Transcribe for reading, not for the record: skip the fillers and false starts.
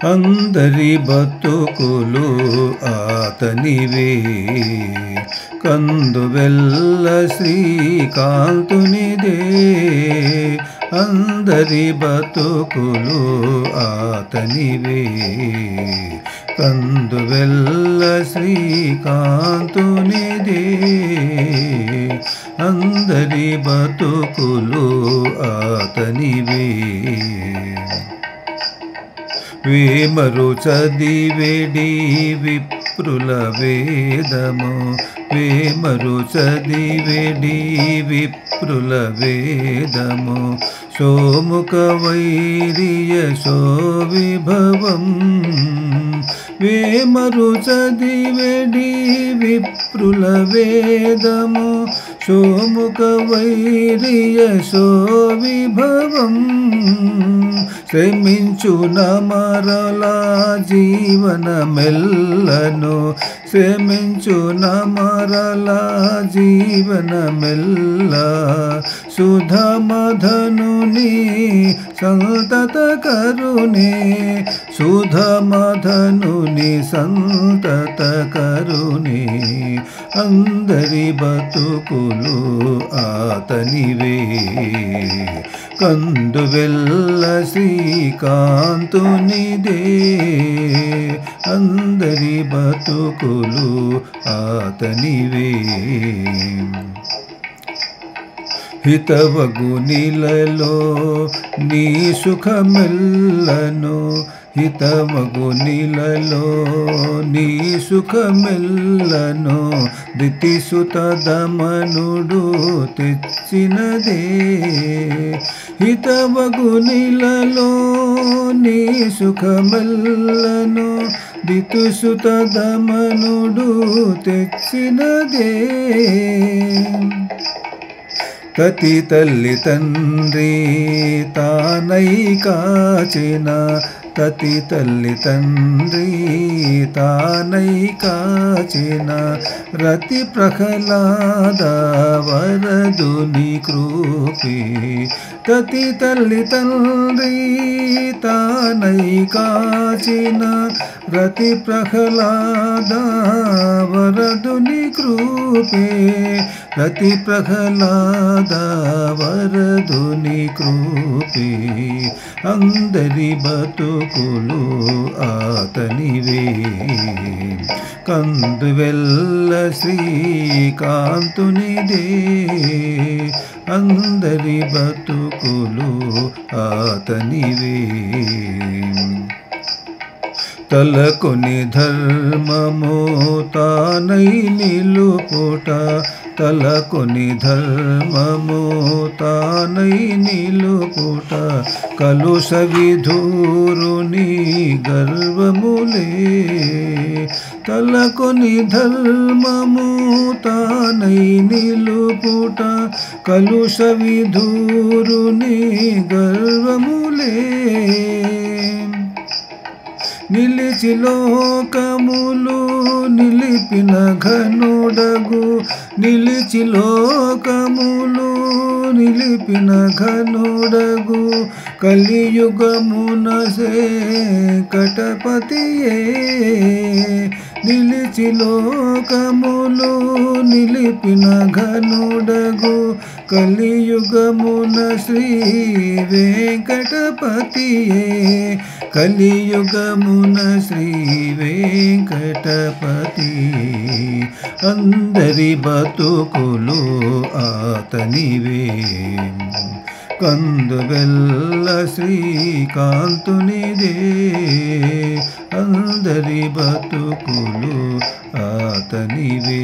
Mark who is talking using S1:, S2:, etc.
S1: అందరి బతుకులు ఆతనివే కందువెల్ల శ్రీకాంతునిదే అందరి బతుకులు ఆతనివే కందువెల్ల శ్రీకాంతునిదే అందరి బతుకులు ఆతనివే వేమరు చదివేడి విప్రుల వేదము వేమరు చదివేడి విప్రుల వేదము సోముఖ వైరియ శోవిభవం వేమరు చదివేడి విప్రుల వేదము సోముఖ వైరియ శోవిభవం శ్రమించు నమరలా జీవనమెల్లను శ్రమించు నమరలా జీవనమెల్ల సుధమధనుని సంతత కరుణే సుధమధనుని సంతత కరుణే అందరి బతుకులు ఆతనివే కందువెల్ల శ్రీకాంతునిదే అందరి బతుకులు ఆతనివే హితవగునిలలో నీ సుఖమెల్లను హితవగునిలలో నీ సుఖమెల్లను దితిసుత దమనుడు తెచ్చినదే హితవగునిలలో నీ సుఖమెల్లను దితుసుత దమనుడు తెచ్చినదే తతి తల్లి తండ్రి తానై కాచిన తతి తల్లి తండ్రి తానై కాచిన రతి ప్రహ్లాద వరదుని కృపే తతి తల్లి తండ్రి తానై కాచిన రతి ప్రహ్లాద వరదుని కృపే రతి ప్రహ్లాద వరదుని కృపే అందరి బతుకులు ఆతనివే కందువెల్ల శ్రీకాంతునిదే అందరి బతుకులు ఆతనివే తలకొని ధర్మము తానై నిలుపుట తలకొని ధర్మము తానై నిలుపుట కలుష విధూరుని గర్వములే తలకొని ధర్మము తానై నిలుపుట కలుష విధూరుని గర్వములే నిలిచి లోకములు నిలిపిన ఘనుడగు నిలిచి లోకములు నిలిపిన ఘనుడగు కలియుగమున కటపతియే నిలిచి లోకములు నిలిపిన ఘనుడగు కలియుగమున శ్రీ వెంకటపతియే కలియుగమున శ్రీ వెంకటపతి అందరి బతుకులు ఆతనివే కందువెల్ల శ్రీకాంతునిదే అందరి బతుకులు ఆతనివే